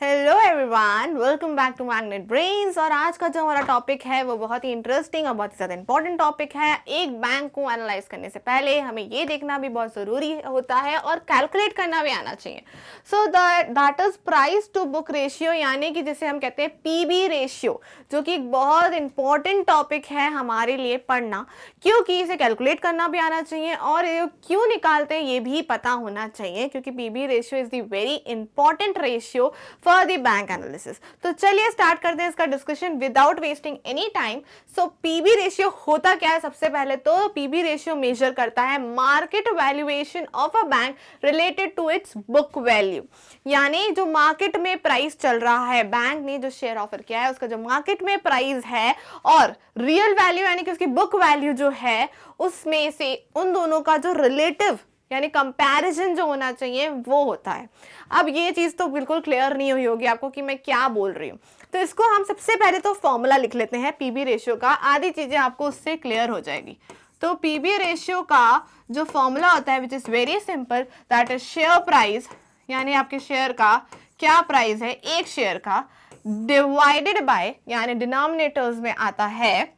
Hello everyone, welcome back to Magnet Brains. और आज का जो हमारा टॉपिक है वो बहुत ही इंटरेस्टिंग और बहुत ही ज़्यादा इंपॉर्टेंट टॉपिक है। एक बैंक को एनालाइज करने से पहले हमें ये देखना भी बहुत ज़रूरी होता है और कैलकुलेट करना भी आना चाहिए। So that is price to book ratio, यानी कि जिसे हम कहते हैं पीबी रेशियो, जो कि एक बहुत इंपॉर्टेंट टॉपिक है हमारे लिए पढ़ना, क्योंकि इसे कैलकुलेट करना भी आना चाहिए और ये क्यों निकालते हैं ये भी पता होना चाहिए, क्योंकि PB ratio is the very important ratio for the bank analysis. तो चलिए स्टार्ट करते हैं इसका discussion without wasting any time. So PB ratio होता क्या है? सबसे पहले तो पीबी रेशियो मेजर करता है market valuation of a bank related to its book value, यानी जो मार्केट में प्राइस चल रहा है, बैंक ने जो शेयर ऑफर किया है उसका जो मार्केट में प्राइस है और रियल वैल्यू यानी कि उसकी बुक वैल्यू जो है, उसमें से उन दोनों का जो रिलेटिव यानी कंपैरिजन जो होना चाहिए वो होता है। अब ये चीज़ तो बिल्कुल क्लियर नहीं हुई होगी आपको कि मैं क्या बोल रही हूँ, तो इसको हम सबसे पहले तो फॉर्मूला लिख लेते हैं पीबी रेशियो का, आधी चीज़ें आपको उससे क्लियर हो जाएगी। तो पीबी रेशियो का जो फॉर्मूला होता है which is very simple, that is share price, यानी आपके शेयर का क्या प्राइस है एक शेयर का, डिवाइडेड बाय, यानी डिनोमिनेटर्स में आता है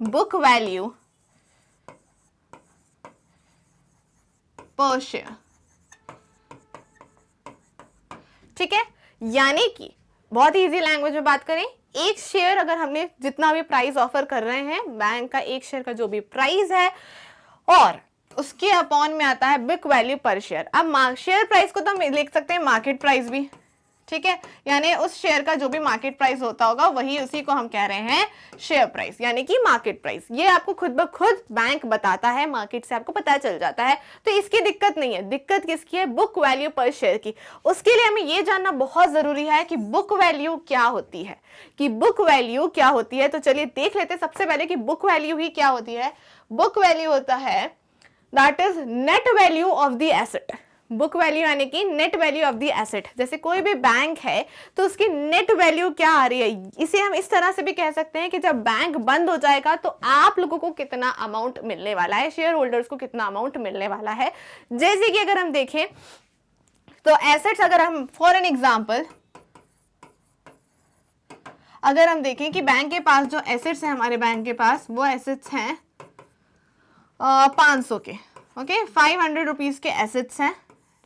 बुक वैल्यू पर शेयर। ठीक है, यानी कि बहुत इजी लैंग्वेज में बात करें, एक शेयर अगर हमने जितना भी प्राइस ऑफर कर रहे हैं, बैंक का एक शेयर का जो भी प्राइस है और उसके अपॉन में आता है बुक वैल्यू पर शेयर। अब शेयर प्राइस को तो हम लिख सकते हैं मार्केट प्राइस भी, ठीक है, यानी उस शेयर का जो भी मार्केट प्राइस होता होगा वही उसी को हम कह रहे हैं शेयर प्राइस, यानी कि मार्केट प्राइस। ये आपको खुद ब खुद बैंक बताता है, मार्केट से आपको पता चल जाता है, तो इसकी दिक्कत नहीं है। दिक्कत किसकी है? बुक वैल्यू पर शेयर की। उसके लिए हमें ये जानना बहुत जरूरी है कि बुक वैल्यू क्या होती है, कि बुक वैल्यू क्या होती है। तो चलिए देख लेते हैं सबसे पहले कि बुक वैल्यू ही क्या होती है। बुक वैल्यू होता है that is net value of the asset. Book value यानी कि net value of the asset. जैसे कोई भी बैंक है तो उसकी नेट वैल्यू क्या आ रही है, इसे हम इस तरह से भी कह सकते हैं कि जब बैंक बंद हो जाएगा तो आप लोगों को कितना अमाउंट मिलने वाला है, शेयर होल्डर्स को कितना अमाउंट मिलने वाला है। जैसे कि अगर हम देखें तो एसेट्स, अगर हम फॉर एन एग्जाम्पल अगर हम देखें कि बैंक के पास जो एसेट्स हैं, हमारे बैंक के पास वो एसेट्स हैं 500 के, ओके, 500 रुपीज के एसेट्स हैं।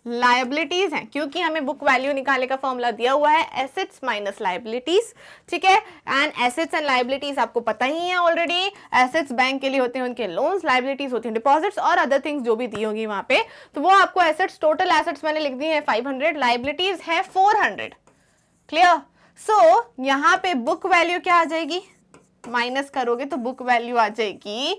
लायबिलिटीज हैं, क्योंकि हमें बुक वैल्यू निकालने का फॉर्मूला दिया हुआ है एसेट्स माइनस लायबिलिटीज, ठीक है। एंड एसेट्स एंड लायबिलिटीज आपको पता ही है ऑलरेडी। एसेट्स बैंक के लिए होते हैं उनके लोन्स, लायबिलिटीज होती हैं डिपॉजिट्स और अदर थिंग्स जो भी दी होगी वहां पे, तो वो आपको एसेट्स, टोटल एसेट्स मैंने लिख दी है 500, लायबिलिटीज है 400। क्लियर? सो यहाँ पे बुक वैल्यू क्या आ जाएगी, माइनस करोगे तो बुक वैल्यू आ जाएगी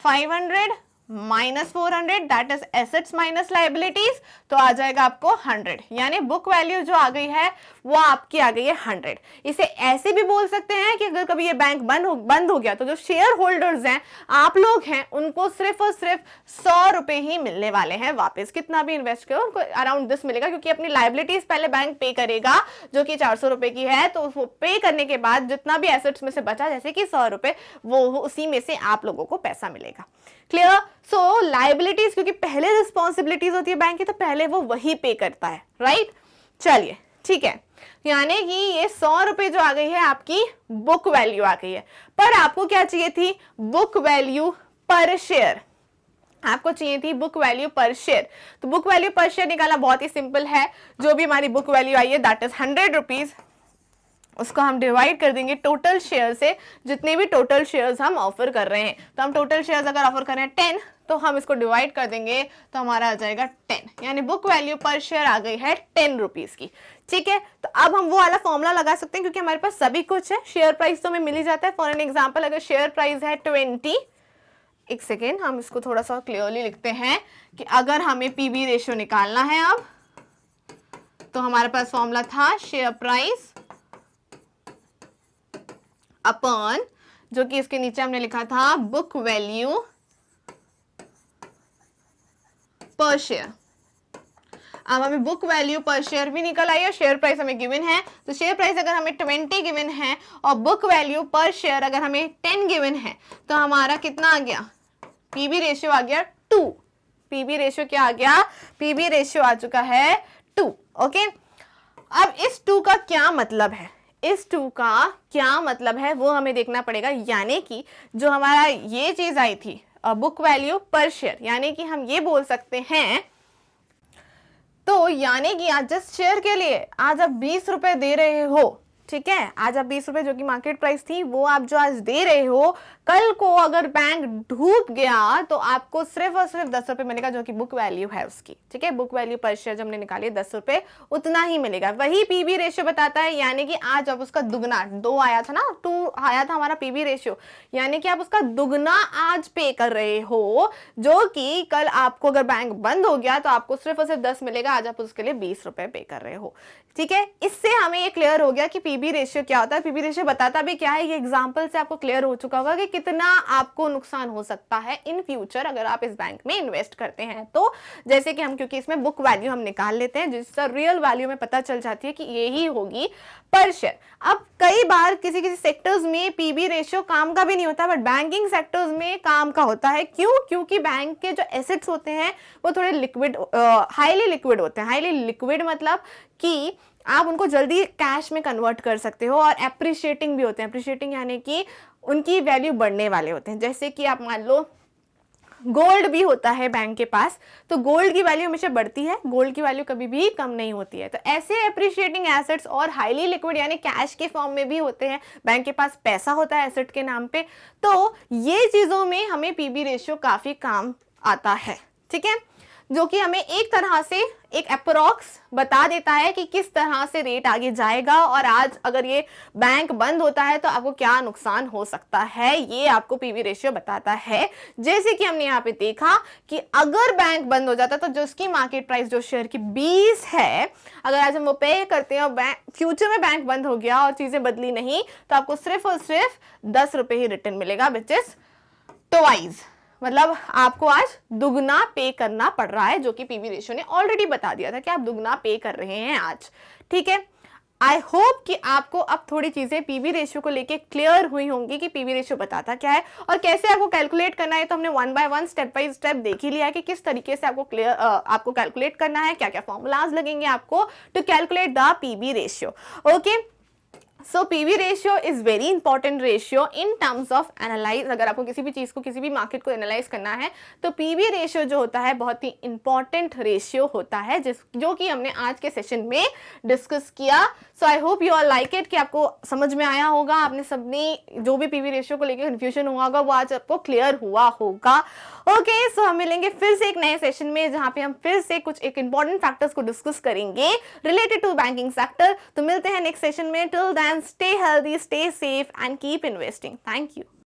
500 minus 400, that is assets minus liabilities, तो आ जाएगा आपको 100। यानी बुक वैल्यू जो आ गई है वो आपकी आ गई है 100। इसे ऐसे भी बोल सकते हैं कि अगर कभी ये बैंक बंद हो गया तो जो शेयर होल्डर्स हैं, आप लोग हैं, उनको सिर्फ और सिर्फ 100 रुपए ही मिलने वाले हैं वापस। कितना भी इन्वेस्ट करो उनको अराउंड दिस मिलेगा, क्योंकि अपनी लायबिलिटीज पहले बैंक पे करेगा जो कि 400 रुपए की है, तो वो पे करने के बाद जितना भी एसेट्स में से बचा, जैसे कि 100 रुपए, वो उसी में से आप लोगों को पैसा मिलेगा। क्लियर? सो लायबिलिटीज, क्योंकि पहले रिस्पॉन्सिबिलिटीज होती है बैंक की, तो पहले वो वही पे करता है, राइट? चलिए ठीक है, यानी कि ये 100 रुपए जो आ गई है आपकी बुक वैल्यू आ गई है। पर आपको क्या चाहिए थी? बुक वैल्यू पर शेयर। आपको चाहिए थी बुक वैल्यू पर शेयर। तो बुक वैल्यू पर शेयर निकालना बहुत ही सिंपल है। जो भी हमारी बुक वैल्यू आई है दैट इज 100 रुपीज, उसको हम डिवाइड कर देंगे टोटल शेयर से, जितने भी टोटल शेयर्स हम ऑफर कर रहे हैं। तो हम टोटल शेयर्स अगर ऑफर कर रहे हैं 10, तो हम इसको डिवाइड कर देंगे तो हमारा आ जाएगा 10, यानी बुक वैल्यू पर शेयर आ गई है 10 रुपीज की। ठीक है, तो अब हम वो वाला फॉर्मूला लगा सकते हैं, क्योंकि हमारे पास सभी कुछ है। शेयर प्राइस तो हमें मिल ही जाता है। फॉर एन एग्जाम्पल, अगर शेयर प्राइस है 20, एक सेकेंड हम इसको थोड़ा सा क्लियरली लिखते हैं कि अगर हमें पीबी रेशियो निकालना है अब, तो हमारे पास फॉर्मूला था शेयर प्राइस अपॉन, जो कि इसके नीचे हमने लिखा था बुक वैल्यू पर शेयर। अब हमें बुक वैल्यू पर शेयर भी निकल आई है, शेयर प्राइस हमें गिवन है, तो शेयर प्राइस अगर हमें 20 गिवन है और बुक वैल्यू पर शेयर अगर हमें 10 गिवन है, तो हमारा कितना आ गया? पीबी रेशियो आ गया 2। पीबी रेशियो क्या आ गया? पीबी रेशियो आ चुका है 2। ओके, अब इस टू का क्या मतलब है, इस टू का क्या मतलब है वो हमें देखना पड़ेगा। यानी कि जो हमारा ये चीज आई थी बुक वैल्यू पर शेयर, यानी कि हम ये बोल सकते हैं, तो यानी कि आज जिस शेयर के लिए आज आप 20 रुपए दे रहे हो, ठीक है, आज आप 20 रुपए जो कि मार्केट प्राइस थी वो आप जो आज दे रहे हो, कल को अगर बैंक डूब गया तो आपको सिर्फ और सिर्फ 10 रुपए मिलेगा, जो कि बुक वैल्यू है उसकी, ठीक है। बुक वैल्यू पर शेयर जब हमने निकाली 10 रुपए, उतना ही मिलेगा। वही पीबी रेशियो बताता है, यानी कि आज आप उसका दुगना, 2 आया था ना, 2 आया था हमारा पीबी रेशियो, यानी कि आप उसका दुगना आज पे कर रहे हो, जो कि कल आपको अगर बैंक बंद हो गया तो आपको सिर्फ और सिर्फ 10 मिलेगा, आज आप उसके लिए 20 रुपए पे कर रहे हो, ठीक है। इससे हमें ये क्लियर हो गया कि पीबी रेशियो क्या होता है। पीबी रेशियो बताता भी क्या है, ये एग्जांपल से आपको क्लियर हो चुका होगा कि कितना आपको नुकसान हो सकता है इन फ्यूचर अगर आप इस बैंक में इन्वेस्ट करते हैं तो। जैसे कि हम, क्योंकि इसमें बुक वैल्यू हम निकाल लेते हैं, जिससे रियल वैल्यू में पता चल जाती है कि यही होगी पर शेयर। अब कई बार किसी किसी सेक्टर्स में पीबी रेशियो काम का भी नहीं होता, बट बैंकिंग सेक्टर्स में काम का होता है। क्यों? क्योंकि बैंक के जो एसेट्स होते हैं वो थोड़े लिक्विड, हाईली लिक्विड होते हैं। हाईली लिक्विड मतलब कि आप उनको जल्दी कैश में कन्वर्ट कर सकते हो, और एप्रिशिएटिंग भी होते हैं। एप्रिशिएटिंग यानी कि उनकी वैल्यू बढ़ने वाले होते हैं। जैसे कि आप मान लो गोल्ड भी होता है बैंक के पास, तो गोल्ड की वैल्यू हमेशा बढ़ती है, गोल्ड की वैल्यू कभी भी कम नहीं होती है। तो ऐसे एप्रिशिएटिंग एसेट्स और हाईली लिक्विड यानी कैश के फॉर्म में भी होते हैं, बैंक के पास पैसा होता है एसेट के नाम पे, तो ये चीजों में हमें पीबी रेशियो काफी काम आता है, ठीक है, जो कि हमें एक तरह से एक अप्रोक्स बता देता है कि किस तरह से रेट आगे जाएगा, और आज अगर ये बैंक बंद होता है तो आपको क्या नुकसान हो सकता है, ये आपको पीवी रेशियो बताता है। जैसे कि हमने यहाँ पे देखा कि अगर बैंक बंद हो जाता है तो जो उसकी मार्केट प्राइस जो शेयर की 20 है, अगर आज हम वो पे करते हैं और फ्यूचर में बैंक बंद हो गया और चीजें बदली नहीं, तो आपको सिर्फ और सिर्फ 10 रुपए ही रिटर्न मिलेगा, विच इज ट्वाइस, मतलब आपको आज दुगना पे करना पड़ रहा है, जो कि पीवी रेशियो ने ऑलरेडी बता दिया था कि आप दुगना पे कर रहे हैं आज, ठीक है। आई होप कि आपको अब थोड़ी चीजें पीवी रेशियो को लेके क्लियर हुई होंगी कि पीवी रेशियो बताता क्या है और कैसे आपको कैलकुलेट करना है। तो हमने 1 बाय 1 स्टेप बाय स्टेप देख ही लिया है कि किस तरीके से आपको कैलकुलेट करना है, क्या क्या फॉर्मूलाज लगेंगे आपको to calculate the PV ratio. Okay, so PV ratio is very important ratio in terms of analyse. अगर आपको किसी भी चीज को, किसी भी मार्केट को एनालाइज करना है तो पीवी रेशियो जो होता है बहुत ही इंपॉर्टेंट रेशियो होता है, जो कि हमने आज के सेशन में डिस्कस किया। So I hope you are like it, कि आपको समझ में आया होगा, आपने सबने जो भी पीवी रेशियो को लेकर कंफ्यूजन हुआ होगा वो आज आपको क्लियर हुआ होगा। ओके, सो हम मिलेंगे फिर से एक नए सेशन में, जहां पे हम फिर से कुछ एक इंपॉर्टेंट फैक्टर्स को डिस्कस करेंगे रिलेटेड टू बैंकिंग सेक्टर। तो मिलते हैं नेक्स्ट सेशन में। Till then, stay healthy, stay safe and keep investing. Thank you.